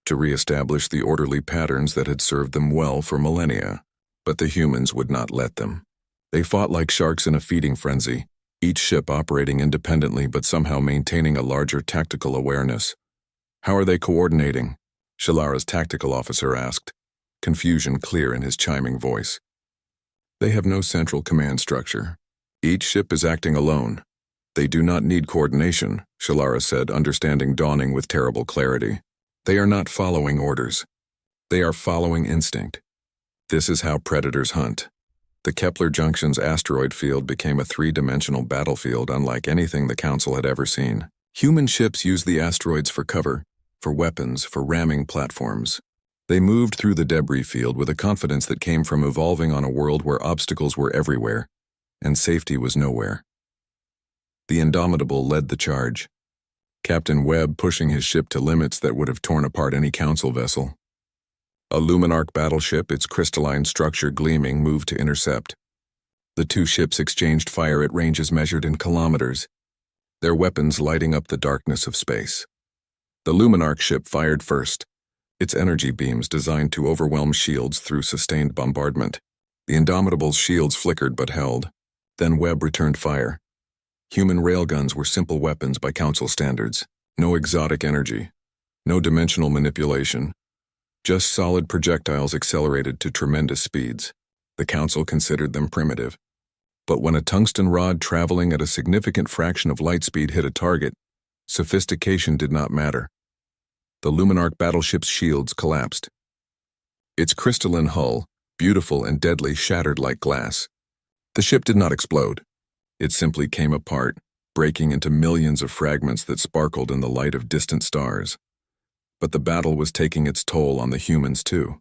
to re-establish the orderly patterns that had served them well for millennia, but the humans would not let them. They fought like sharks in a feeding frenzy, each ship operating independently but somehow maintaining a larger tactical awareness. How are they coordinating? Shalara's tactical officer asked, confusion clear in his chiming voice. They have no central command structure. Each ship is acting alone. They do not need coordination, Shalara said, understanding dawning with terrible clarity. They are not following orders. They are following instinct. This is how predators hunt. The Kepler Junction's asteroid field became a 3-dimensional battlefield unlike anything the Council had ever seen. Human ships use the asteroids for cover, for weapons, for ramming platforms. They moved through the debris field with a confidence that came from evolving on a world where obstacles were everywhere and safety was nowhere. The Indomitable led the charge, Captain Webb pushing his ship to limits that would have torn apart any Council vessel. A Luminarch battleship, its crystalline structure gleaming, moved to intercept. The two ships exchanged fire at ranges measured in kilometers, their weapons lighting up the darkness of space. The Luminarch ship fired first, its energy beams designed to overwhelm shields through sustained bombardment. The Indomitable's shields flickered but held. Then Webb returned fire. Human railguns were simple weapons by Council standards. No exotic energy, no dimensional manipulation, just solid projectiles accelerated to tremendous speeds. The Council considered them primitive. But when a tungsten rod traveling at a significant fraction of light speed hit a target, sophistication did not matter. The Luminarch battleship's shields collapsed. Its crystalline hull, beautiful and deadly, shattered like glass. The ship did not explode. It simply came apart, breaking into millions of fragments that sparkled in the light of distant stars. But the battle was taking its toll on the humans too.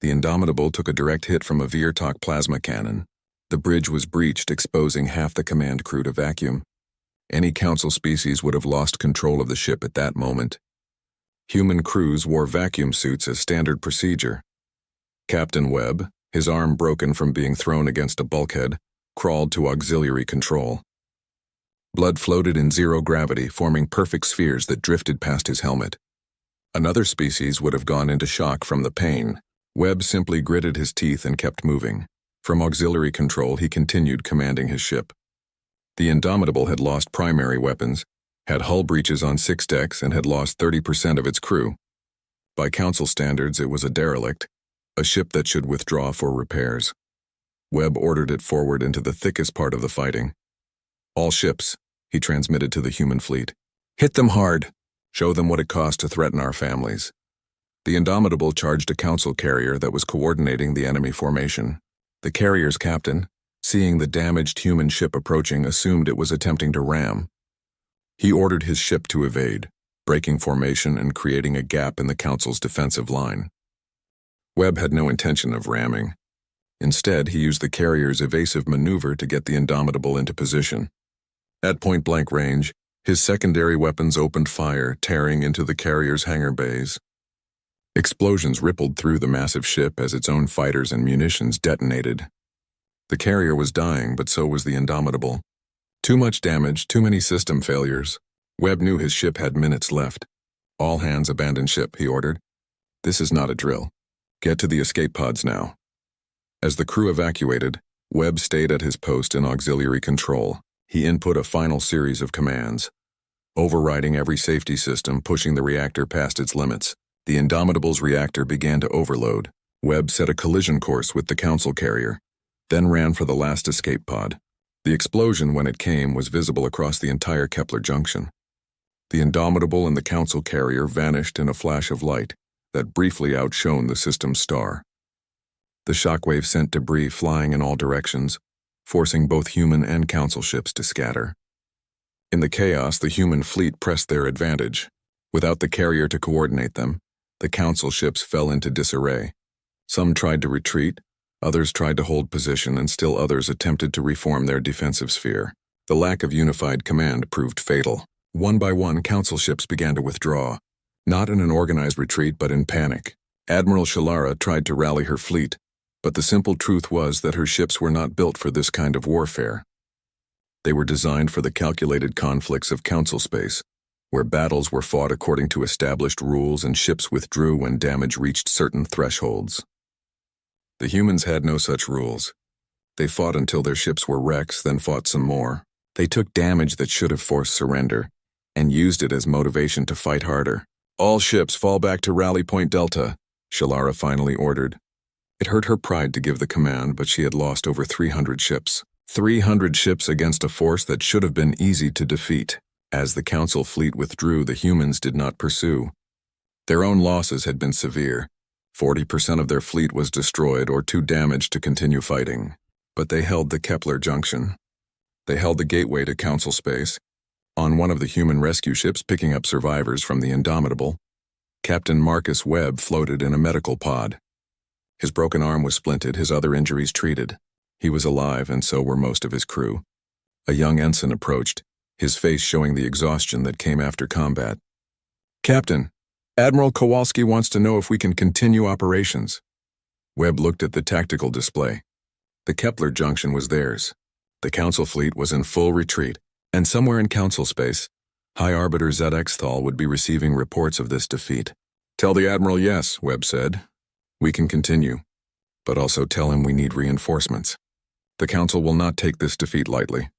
The Indomitable took a direct hit from a Viertok plasma cannon. The bridge was breached, exposing half the command crew to vacuum. Any Council species would have lost control of the ship at that moment. Human crews wore vacuum suits as standard procedure. Captain Webb, his arm broken from being thrown against a bulkhead, crawled to auxiliary control. Blood floated in zero gravity, forming perfect spheres that drifted past his helmet. Another species would have gone into shock from the pain. Webb simply gritted his teeth and kept moving. From auxiliary control, he continued commanding his ship. The Indomitable had lost primary weapons, had hull breaches on 6 decks, and had lost 30% of its crew. By Council standards, it was a derelict, a ship that should withdraw for repairs. Webb ordered it forward into the thickest part of the fighting. All ships, he transmitted to the human fleet. Hit them hard. Show them what it cost to threaten our families. The Indomitable charged a Council carrier that was coordinating the enemy formation. The carrier's captain, seeing the damaged human ship approaching, assumed it was attempting to ram. He ordered his ship to evade, breaking formation and creating a gap in the Council's defensive line. Webb had no intention of ramming. Instead, he used the carrier's evasive maneuver to get the Indomitable into position. At point-blank range, his secondary weapons opened fire, tearing into the carrier's hangar bays. Explosions rippled through the massive ship as its own fighters and munitions detonated. The carrier was dying, but so was the Indomitable. Too much damage, too many system failures. Webb knew his ship had minutes left. All hands abandon ship, he ordered. This is not a drill. Get to the escape pods now. As the crew evacuated, Webb stayed at his post in auxiliary control. He input a final series of commands, overriding every safety system, pushing the reactor past its limits. The Indomitable's reactor began to overload. Webb set a collision course with the Council carrier, then ran for the last escape pod. The explosion, when it came, was visible across the entire Kepler junction. The Indomitable and the Council carrier vanished in a flash of light that briefly outshone the system's star. The shockwave sent debris flying in all directions, forcing both human and Council ships to scatter. In the chaos, the human fleet pressed their advantage. Without the carrier to coordinate them, the Council ships fell into disarray. Some tried to retreat, others tried to hold position, and still others attempted to reform their defensive sphere. The lack of unified command proved fatal. One by one, Council ships began to withdraw, not in an organized retreat but in panic. Admiral Shalara tried to rally her fleet, but the simple truth was that her ships were not built for this kind of warfare. They were designed for the calculated conflicts of Council space, where battles were fought according to established rules and ships withdrew when damage reached certain thresholds. The humans had no such rules. They fought until their ships were wrecks, then fought some more. They took damage that should have forced surrender, and used it as motivation to fight harder. All ships fall back to Rally Point Delta, Shalara finally ordered. It hurt her pride to give the command, but she had lost over 300 ships. 300 ships against a force that should have been easy to defeat. As the Council fleet withdrew, the humans did not pursue. Their own losses had been severe. 40% of their fleet was destroyed or too damaged to continue fighting. But they held the Kepler junction. They held the gateway to Council space. On one of the human rescue ships picking up survivors from the Indomitable, Captain Marcus Webb floated in a medical pod. His broken arm was splinted, his other injuries treated. He was alive, and so were most of his crew. A young ensign approached, his face showing the exhaustion that came after combat. "Captain, Admiral Kowalski wants to know if we can continue operations." Webb looked at the tactical display. The Kepler junction was theirs. The Council fleet was in full retreat, and somewhere in Council space, High Arbiter ZX would be receiving reports of this defeat. "Tell the Admiral yes," Webb said. "We can continue, but also tell him we need reinforcements. The Council will not take this defeat lightly."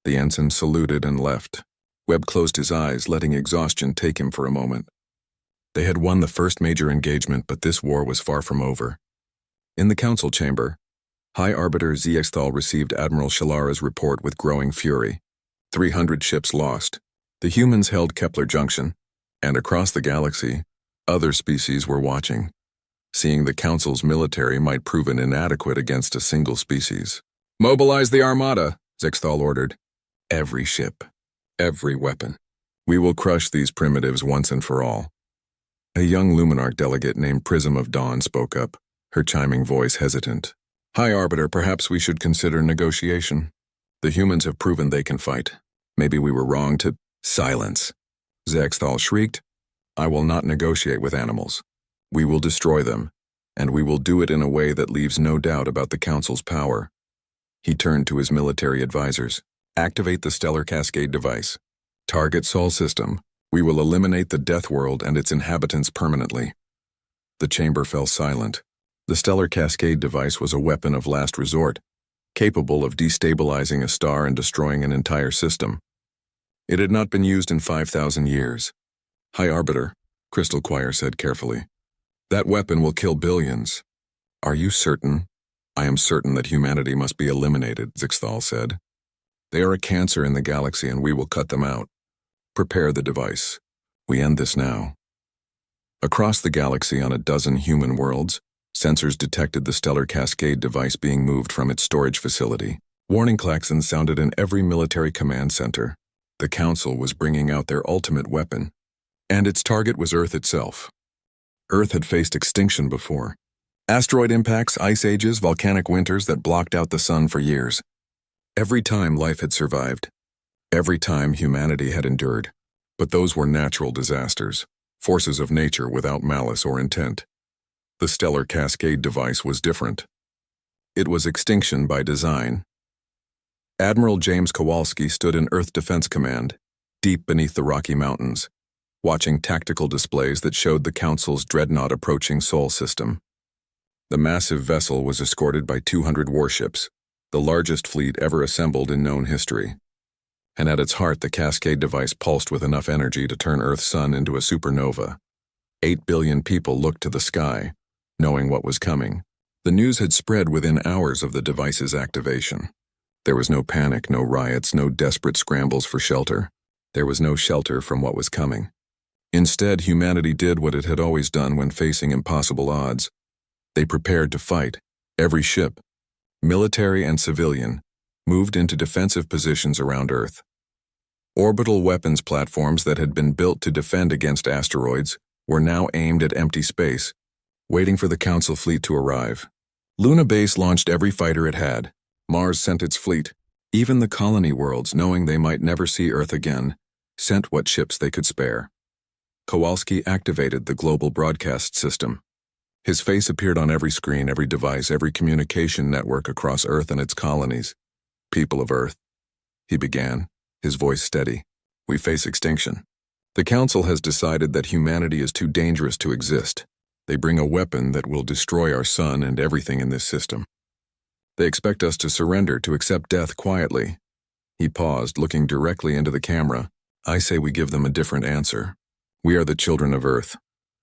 The ensign saluted and left. Webb closed his eyes, letting exhaustion take him for a moment. They had won the first major engagement, but this war was far from over. In the Council chamber, High Arbiter ZX received Admiral Shalara's report with growing fury. 300 ships lost. The humans held Kepler Junction, and across the galaxy, other species were watching. Seeing the Council's military might prove inadequate against a single species. "Mobilize the Armada," Zixthal ordered. "Every ship, every weapon. We will crush these primitives once and for all." A young Luminarch delegate named Prism of Dawn spoke up, her chiming voice hesitant. "High Arbiter, perhaps we should consider negotiation. The humans have proven they can fight. Maybe we were wrong to—" "Silence!" Zexthal shrieked. "I will not negotiate with animals. We will destroy them, and we will do it in a way that leaves no doubt about the Council's power." He turned to his military advisors. "Activate the Stellar Cascade device. Target Sol system. We will eliminate the Death World and its inhabitants permanently." The chamber fell silent. The Stellar Cascade device was a weapon of last resort, capable of destabilizing a star and destroying an entire system. It had not been used in 5,000 years. "High Arbiter," Crystal Choir said carefully. "That weapon will kill billions." "Are you certain?" "I am certain that humanity must be eliminated," Zixthal said. "They are a cancer in the galaxy, and we will cut them out. Prepare the device. We end this now." Across the galaxy on a dozen human worlds, sensors detected the Stellar Cascade device being moved from its storage facility. Warning klaxons sounded in every military command center. The Council was bringing out their ultimate weapon, and its target was Earth itself. Earth had faced extinction before. Asteroid impacts, ice ages, volcanic winters that blocked out the sun for years. Every time life had survived. Every time humanity had endured. But those were natural disasters, forces of nature without malice or intent. The Stellar Cascade device was different. It was extinction by design. Admiral James Kowalski stood in Earth Defense Command, deep beneath the Rocky Mountains, watching tactical displays that showed the Council's dreadnought approaching Sol system. The massive vessel was escorted by 200 warships, the largest fleet ever assembled in known history. And at its heart, the Cascade device pulsed with enough energy to turn Earth's sun into a supernova. 8 billion people looked to the sky, knowing what was coming. The news had spread within hours of the device's activation. There was no panic, no riots, no desperate scrambles for shelter. There was no shelter from what was coming. Instead, humanity did what it had always done when facing impossible odds. They prepared to fight. Every ship, military and civilian, moved into defensive positions around Earth. Orbital weapons platforms that had been built to defend against asteroids were now aimed at empty space, waiting for the Council fleet to arrive. Luna Base launched every fighter it had. Mars sent its fleet. Even the colony worlds, knowing they might never see Earth again, sent what ships they could spare. Kowalski activated the global broadcast system. His face appeared on every screen, every device, every communication network across Earth and its colonies. "People of Earth," he began, his voice steady, "we face extinction. The Council has decided that humanity is too dangerous to exist. They bring a weapon that will destroy our sun and everything in this system. They expect us to surrender, to accept death quietly." He paused, looking directly into the camera. "I say we give them a different answer. We are the children of Earth,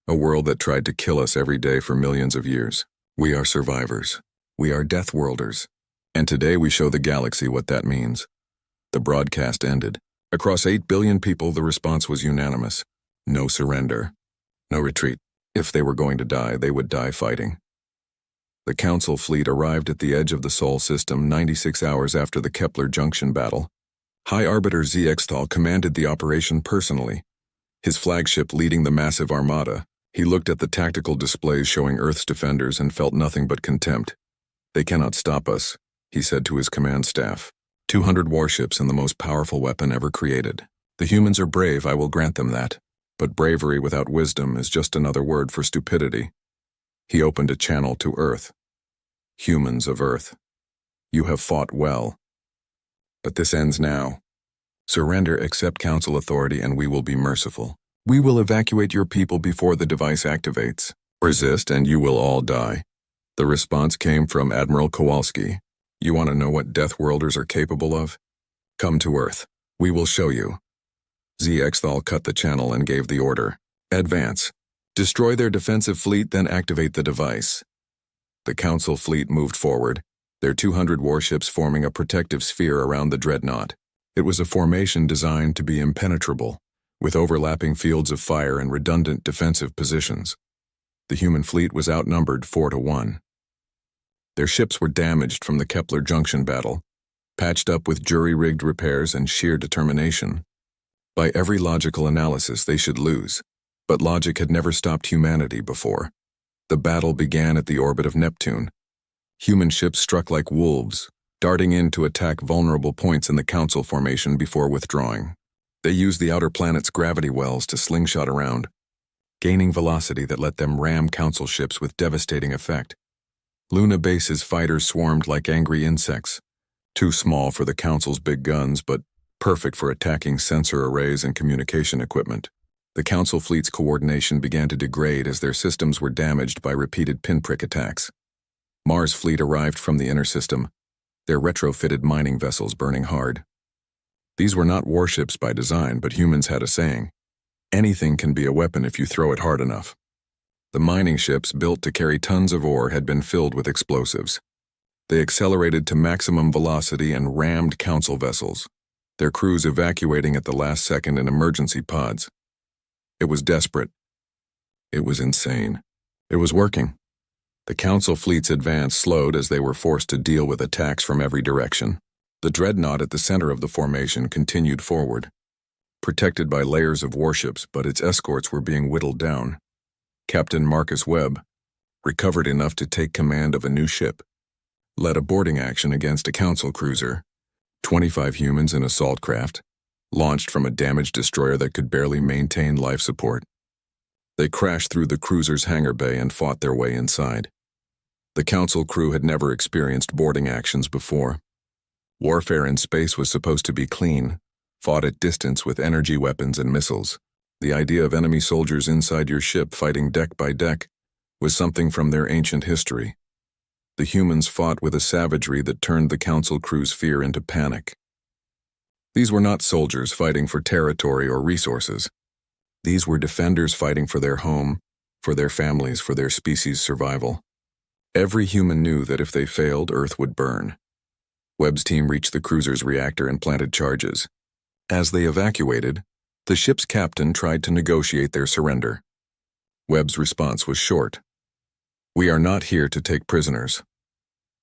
a world that tried to kill us every day for millions of years. We are survivors. We are Deathworlders. And today we show the galaxy what that means." The broadcast ended. Across 8 billion people, the response was unanimous. No surrender. No retreat. If they were going to die, they would die fighting. The Council fleet arrived at the edge of the Sol system 96 hours after the Kepler Junction battle. High Arbiter ZX commanded the operation personally, his flagship leading the massive armada. He looked at the tactical displays showing Earth's defenders and felt nothing but contempt. "They cannot stop us," he said to his command staff. 200 warships and the most powerful weapon ever created. The humans are brave, I will grant them that. But bravery without wisdom is just another word for stupidity. He opened a channel to Earth. "Humans of Earth, you have fought well. But this ends now. Surrender, accept Council authority, and we will be merciful. We will evacuate your people before the device activates. Resist and you will all die." The response came from Admiral Kowalski. "You want to know what Deathworlders are capable of? Come to Earth. We will show you." Zexthal cut the channel and gave the order. "Advance. Destroy their defensive fleet, then activate the device." The Council fleet moved forward, their 200 warships forming a protective sphere around the dreadnought. It was a formation designed to be impenetrable, with overlapping fields of fire and redundant defensive positions. The human fleet was outnumbered 4-1. Their ships were damaged from the Kepler Junction battle, patched up with jury-rigged repairs and sheer determination. By every logical analysis, they should lose, but logic had never stopped humanity before. The battle began at the orbit of Neptune. Human ships struck like wolves, darting in to attack vulnerable points in the Council formation before withdrawing. They used the outer planet's gravity wells to slingshot around, gaining velocity that let them ram Council ships with devastating effect. Luna Base's fighters swarmed like angry insects, too small for the Council's big guns, but perfect for attacking sensor arrays and communication equipment. The Council fleet's coordination began to degrade as their systems were damaged by repeated pinprick attacks. Mars' fleet arrived from the inner system, their retrofitted mining vessels burning hard. These were not warships by design, but humans had a saying: "Anything can be a weapon if you throw it hard enough." The mining ships, built to carry tons of ore, had been filled with explosives. They accelerated to maximum velocity and rammed Council vessels, their crews evacuating at the last second in emergency pods. It was desperate. It was insane. It was working. The Council fleet's advance slowed as they were forced to deal with attacks from every direction. The dreadnought at the center of the formation continued forward, protected by layers of warships, but its escorts were being whittled down. Captain Marcus Webb, recovered enough to take command of a new ship, led a boarding action against a Council cruiser. 25 humans in assault craft, launched from a damaged destroyer that could barely maintain life support. They crashed through the cruiser's hangar bay and fought their way inside. The Council crew had never experienced boarding actions before. Warfare in space was supposed to be clean, fought at distance with energy weapons and missiles. The idea of enemy soldiers inside your ship fighting deck by deck was something from their ancient history. The humans fought with a savagery that turned the Council crew's fear into panic. These were not soldiers fighting for territory or resources. These were defenders fighting for their home, for their families, for their species' survival. Every human knew that if they failed, Earth would burn. Webb's team reached the cruiser's reactor and planted charges. As they evacuated, the ship's captain tried to negotiate their surrender. Webb's response was short: "We are not here to take prisoners."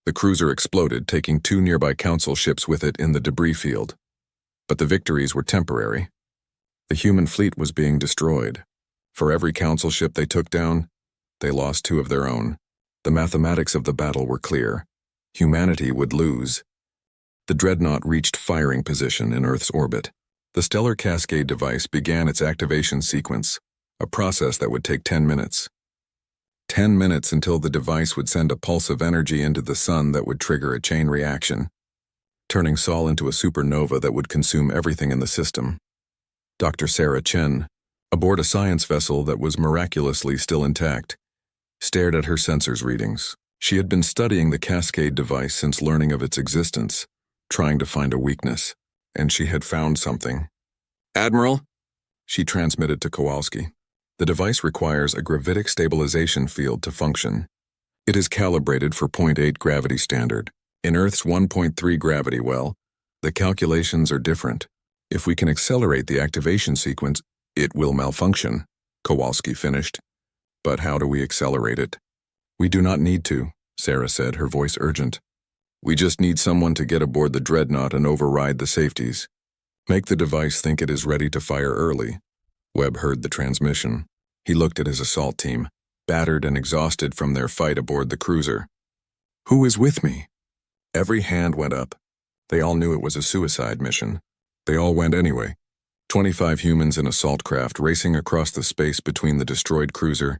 The cruiser exploded, taking 2 nearby Council ships with it in the debris field. But the victories were temporary. The human fleet was being destroyed. For every Council ship they took down, they lost 2 of their own. The mathematics of the battle were clear. Humanity would lose. The dreadnought reached firing position in Earth's orbit. The Stellar Cascade device began its activation sequence, a process that would take 10 minutes. 10 minutes until the device would send a pulse of energy into the sun that would trigger a chain reaction, turning Sol into a supernova that would consume everything in the system. Dr. Sarah Chen, aboard a science vessel that was miraculously still intact, stared at her sensors readings. She had been studying the Cascade device since learning of its existence, trying to find a weakness, and she had found something. "Admiral," she transmitted to Kowalski, "the device requires a gravitic stabilization field to function. It is calibrated for 0.8 gravity standard. In Earth's 1.3 gravity well, the calculations are different. If we can accelerate the activation sequence, it will malfunction," Kowalski finished. "But how do we accelerate it?" "We do not need to," Sarah said, her voice urgent. "We just need someone to get aboard the dreadnought and override the safeties. Make the device think it is ready to fire early. Webb heard the transmission. He looked at his assault team, battered and exhausted from their fight aboard the cruiser. "Who is with me?" Every hand went up. They all knew it was a suicide mission. They all went anyway. 25 humans in assault craft racing across the space between the destroyed cruiser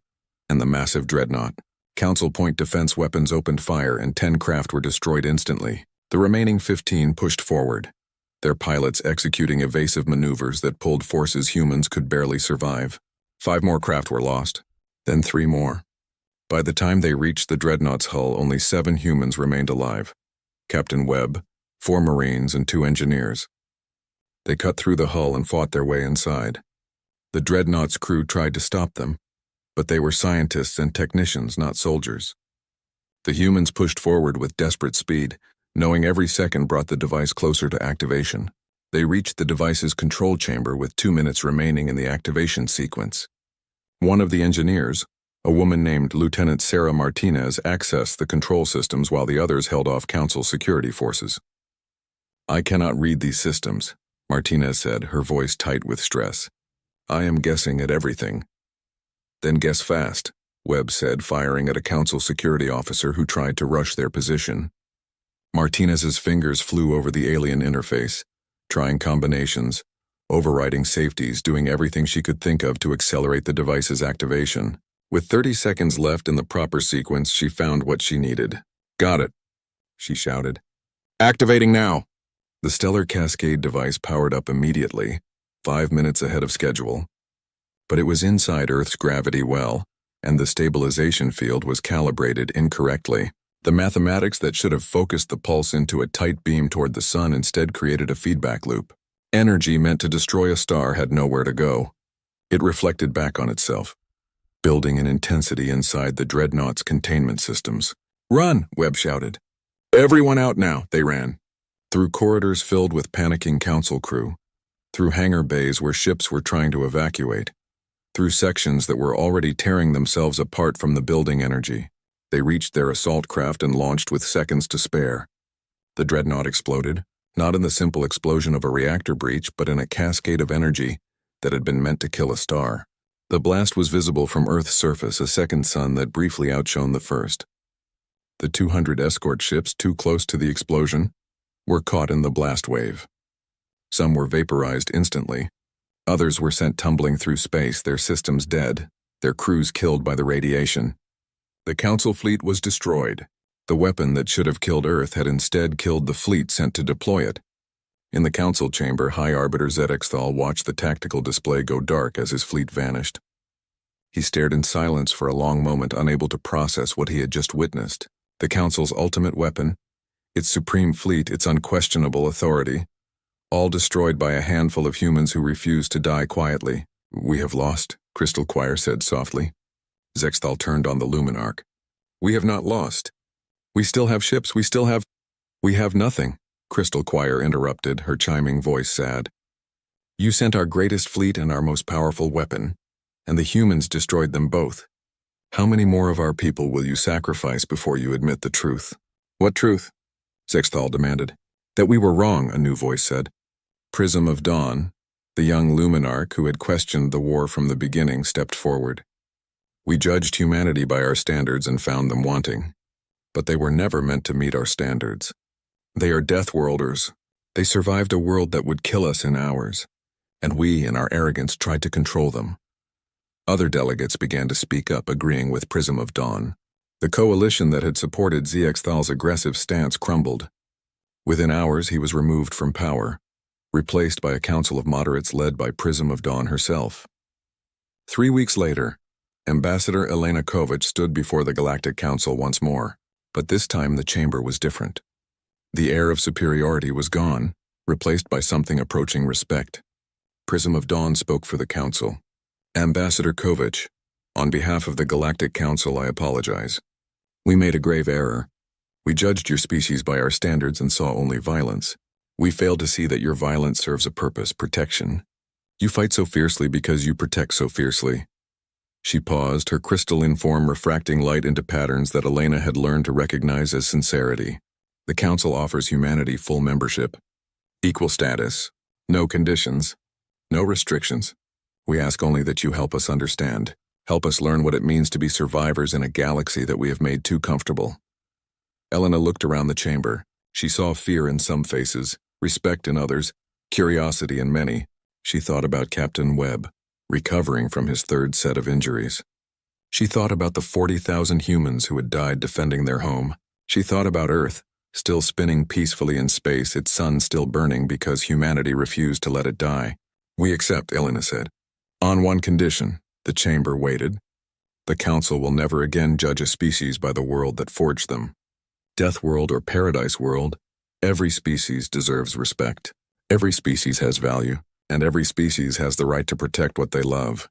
and the massive dreadnought. Council point defense weapons opened fire and 10 craft were destroyed instantly. The remaining 15 pushed forward, their pilots executing evasive maneuvers that pulled forces humans could barely survive. 5 more craft were lost, then 3 more. By the time they reached the dreadnought's hull, only 7 humans remained alive. Captain Webb, 4 Marines, and 2 engineers. They cut through the hull and fought their way inside. The dreadnought's crew tried to stop them, but they were scientists and technicians, not soldiers. The humans pushed forward with desperate speed, knowing every second brought the device closer to activation. They reached the device's control chamber with 2 minutes remaining in the activation sequence. One of the engineers, a woman named Lieutenant Sarah Martinez, accessed the control systems while the others held off Council security forces. "I cannot read these systems," Martinez said, her voice tight with stress. "I am guessing at everything." "Then guess fast," Webb said, firing at a Council security officer who tried to rush their position. Martinez's fingers flew over the alien interface, trying combinations, overriding safeties, doing everything she could think of to accelerate the device's activation. With 30 seconds left in the proper sequence, she found what she needed. "Got it," she shouted. "Activating now." The Stellar Cascade device powered up immediately, 5 minutes ahead of schedule. But it was inside Earth's gravity well, and the stabilization field was calibrated incorrectly. The mathematics that should have focused the pulse into a tight beam toward the sun instead created a feedback loop. Energy meant to destroy a star had nowhere to go. It reflected back on itself, building an intensity inside the dreadnought's containment systems. "Run!" Webb shouted. "Everyone out now!" They ran. Through corridors filled with panicking Council crew, through hangar bays where ships were trying to evacuate, through sections that were already tearing themselves apart from the building energy. They reached their assault craft and launched with seconds to spare. The dreadnought exploded, not in the simple explosion of a reactor breach, but in a cascade of energy that had been meant to kill a star. The blast was visible from Earth's surface, a second sun that briefly outshone the first. The 200 escort ships too close to the explosion were caught in the blast wave. Some were vaporized instantly. Others were sent tumbling through space, their systems dead, their crews killed by the radiation. The Council fleet was destroyed. The weapon that should have killed Earth had instead killed the fleet sent to deploy it. In the Council chamber, High Arbiter Zedexthal watched the tactical display go dark as his fleet vanished. He stared in silence for a long moment, unable to process what he had just witnessed. The Council's ultimate weapon, its supreme fleet, its unquestionable authority, all destroyed by a handful of humans who refused to die quietly. "We have lost," Crystal Choir said softly. Zexthal turned on the Luminarch. "We have not lost. We still have ships, We have nothing," Crystal Choir interrupted, her chiming voice sad. "You sent our greatest fleet and our most powerful weapon, and the humans destroyed them both. How many more of our people will you sacrifice before you admit the truth?" "What truth?" Zexthal demanded. "That we were wrong," a new voice said. Prism of Dawn, the young Luminarch who had questioned the war from the beginning, stepped forward. "We judged humanity by our standards and found them wanting. But they were never meant to meet our standards. They are Deathworlders. They survived a world that would kill us in hours, and we, in our arrogance, tried to control them." Other delegates began to speak up, agreeing with Prism of Dawn. The coalition that had supported Zexthal's aggressive stance crumbled. Within hours, he was removed from power, replaced by a council of moderates led by Prism of Dawn herself. 3 weeks later, Ambassador Elena Kovac stood before the Galactic Council once more, but this time the chamber was different. The air of superiority was gone, replaced by something approaching respect. Prism of Dawn spoke for the Council. "Ambassador Kovac, on behalf of the Galactic Council, I apologize. We made a grave error. We judged your species by our standards and saw only violence. We failed to see that your violence serves a purpose, protection. You fight so fiercely because you protect so fiercely." She paused, her crystalline form refracting light into patterns that Elena had learned to recognize as sincerity. "The Council offers humanity full membership, equal status, no conditions, no restrictions. We ask only that you help us understand. Help us learn what it means to be survivors in a galaxy that we have made too comfortable." Elena looked around the chamber. She saw fear in some faces, respect in others, curiosity in many. She thought about Captain Webb, recovering from his third set of injuries. She thought about the 40,000 humans who had died defending their home. She thought about Earth, still spinning peacefully in space, its sun still burning because humanity refused to let it die. "We accept," Elena said. "On one condition." The chamber waited. "The Council will never again judge a species by the world that forged them. Deathworld or Paradise World, every species deserves respect. Every species has value, and every species has the right to protect what they love."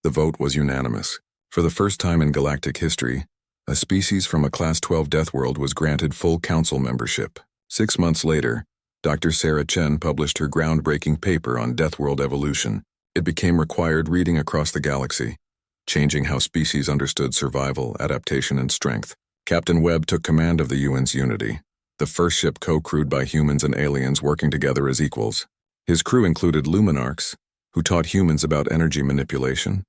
The vote was unanimous. For the first time in galactic history, a species from a Class 12 Deathworld was granted full Council membership. 6 months later, Dr. Sarah Chen published her groundbreaking paper on Deathworld evolution. It became required reading across the galaxy, changing how species understood survival, adaptation, and strength. Captain Webb took command of the UN's Unity, the first ship co-crewed by humans and aliens working together as equals. His crew included Luminarchs, who taught humans about energy manipulation,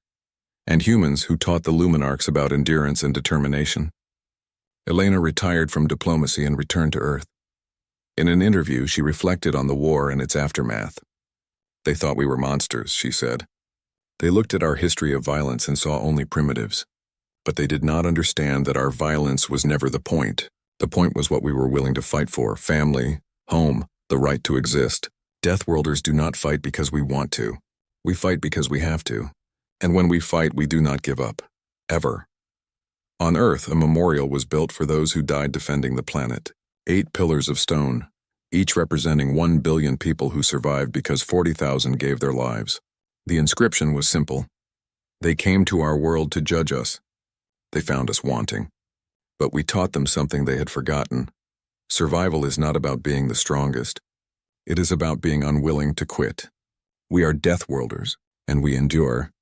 and humans who taught the Luminarchs about endurance and determination. Elena retired from diplomacy and returned to Earth. In an interview, she reflected on the war and its aftermath. "They thought we were monsters," she said. "They looked at our history of violence and saw only primitives. But they did not understand that our violence was never the point. The point was what we were willing to fight for: family, home, the right to exist. Deathworlders do not fight because we want to. We fight because we have to. And when we fight, we do not give up. Ever." On Earth, a memorial was built for those who died defending the planet. 8 pillars of stone, each representing 1 billion people who survived because 40,000 gave their lives. The inscription was simple: "They came to our world to judge us. They found us wanting. But we taught them something they had forgotten. Survival is not about being the strongest. It is about being unwilling to quit. We are Deathworlders, and we endure